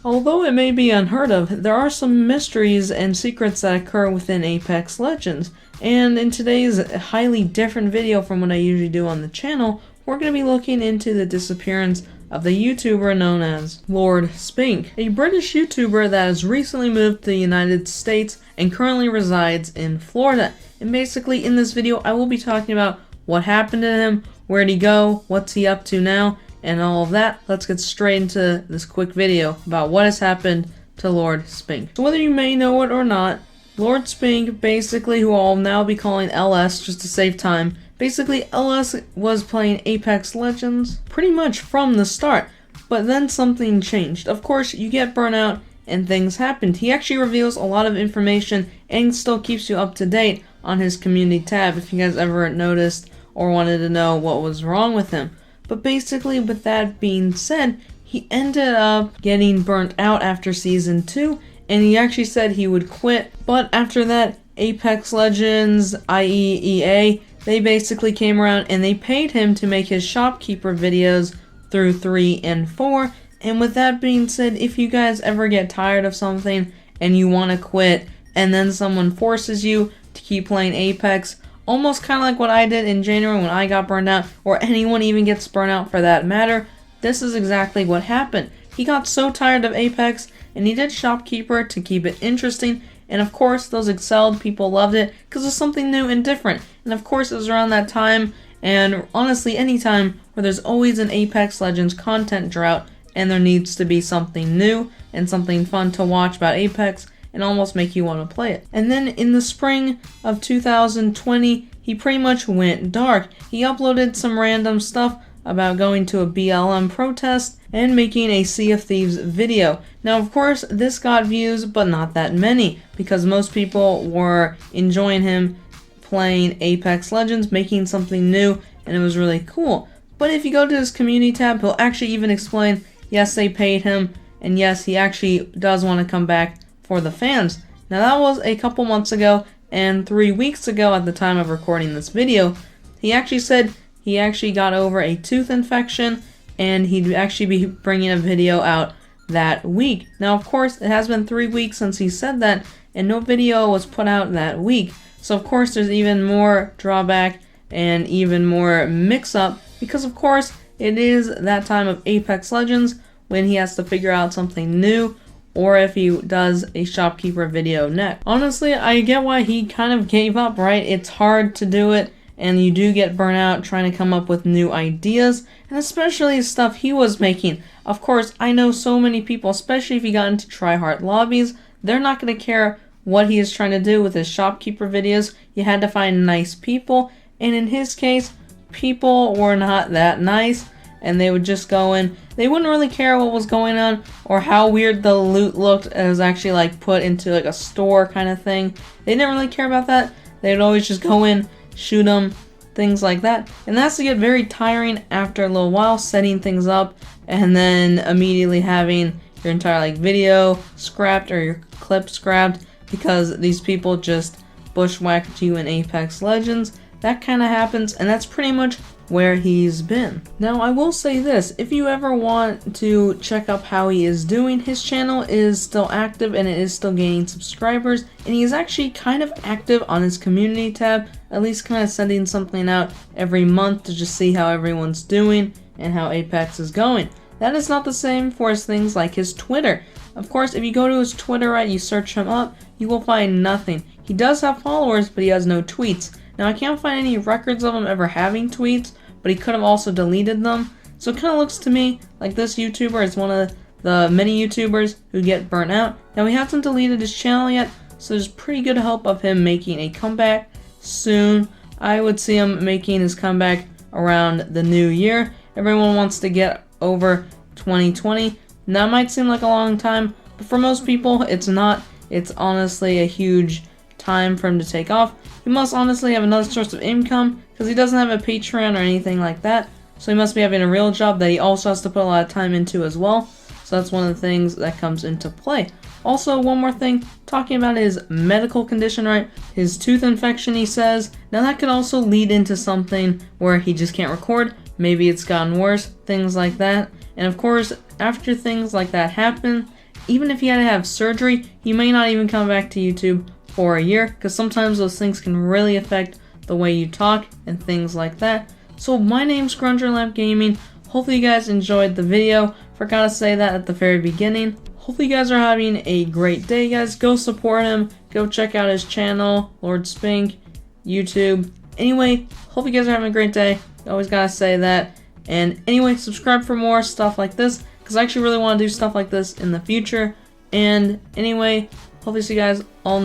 Although it may be unheard of, there are some mysteries and secrets that occur within Apex Legends, and in today's highly different video from what I usually do on the channel, we're going to be looking into the disappearance of the YouTuber known as Lord Spink, a British YouTuber that has recently moved to the United States and currently resides in Florida. And basically in this video I will be talking about what happened to him, where'd he go, what's he up to now, and all of that. Let's get straight into this quick video about what has happened to Lord Spink. So whether you may know it or not, Lord Spink, basically, who I'll now be calling LS just to save time, basically LS was playing Apex Legends pretty much from the start, but then something changed. Of course, you get burnout and things happened. He actually reveals a lot of information and still keeps you up to date on his community tab if you guys ever noticed or wanted to know what was wrong with him. But basically, with that being said, he ended up getting burnt out after Season 2, and he actually said he would quit. But after that, Apex Legends, i.e. EA, they basically came around and they paid him to make his shopkeeper videos through 3 and 4. And with that being said, if you guys ever get tired of something and you want to quit, and then someone forces you to keep playing Apex, almost kind of like what I did in January when I got burned out, or anyone even gets burned out for that matter, this is exactly what happened. He got so tired of Apex, and he did Shopkeeper to keep it interesting, and of course those excelled people loved it because it was something new and different. And of course it was around that time, and honestly any time, where there's always an Apex Legends content drought, and there needs to be something new and something fun to watch about Apex and almost make you want to play it. And then in the spring of 2020, he pretty much went dark. He uploaded some random stuff about going to a BLM protest and making a Sea of Thieves video. Now of course this got views, but not that many, because most people were enjoying him playing Apex Legends, making something new, and it was really cool. But if you go to his community tab, he'll actually even explain, yes, they paid him, and yes, he actually does want to come back for the fans. Now that was a couple months ago, and 3 weeks ago at the time of recording this video, he actually said he actually got over a tooth infection, and he'd actually be bringing a video out that week. Now of course it has been 3 weeks since he said that, and no video was put out that week. So of course there's even more drawback and even more mix-up, because of course it is that time of Apex Legends when he has to figure out something new, or if he does a shopkeeper video next. Honestly, I get why he kind of gave up, right? It's hard to do it, and you do get burnt out trying to come up with new ideas, and especially stuff he was making. Of course, I know so many people, especially if you got into tryhard lobbies, they're not going to care what he is trying to do with his shopkeeper videos. You had to find nice people, and in his case, people were not that nice, and they would just go in. They wouldn't really care what was going on or how weird the loot looked. It was actually like put into like a store kind of thing. They didn't really care about that. They'd always just go in, shoot them, things like that. And that's to get very tiring after a little while, setting things up and then immediately having your entire like video scrapped or your clip scrapped because these people just bushwhacked you in Apex Legends. That kind of happens, and that's pretty much where he's been. Now I will say this, if you ever want to check up how he is doing, his channel is still active and it is still gaining subscribers, and he is actually kind of active on his community tab, at least kind of sending something out every month to just see how everyone's doing and how Apex is going. That is not the same for his things like his Twitter. Of course, if you go to his Twitter, right, you search him up, you will find nothing. He does have followers, but he has no tweets. Now I can't find any records of him ever having tweets, but he could have also deleted them. So it kind of looks to me like this YouTuber is one of the many YouTubers who get burnt out. Now he hasn't deleted his channel yet, so there's pretty good hope of him making a comeback soon. I would see him making his comeback around the new year. Everyone wants to get over 2020. Now it might seem like a long time, but for most people it's not. It's honestly a huge time for him to take off. He must honestly have another source of income because he doesn't have a Patreon or anything like that. So he must be having a real job that he also has to put a lot of time into as well. So that's one of the things that comes into play. Also, one more thing, talking about his medical condition, right? His tooth infection, he says. Now that could also lead into something where he just can't record. Maybe it's gotten worse, things like that. And of course, after things like that happen, even if he had to have surgery, he may not even come back to YouTube for a year, because sometimes those things can really affect the way you talk and things like that. So my name's Grungerlamp Gaming. Hopefully you guys enjoyed the video. Forgot to say that at the very beginning. Hopefully you guys are having a great day, guys. Go support him. Go check out his channel, Lord Spink, YouTube. Anyway, hope you guys are having a great day. Always gotta say that. And anyway, subscribe for more stuff like this, because I actually really want to do stuff like this in the future. And anyway, hopefully see you guys all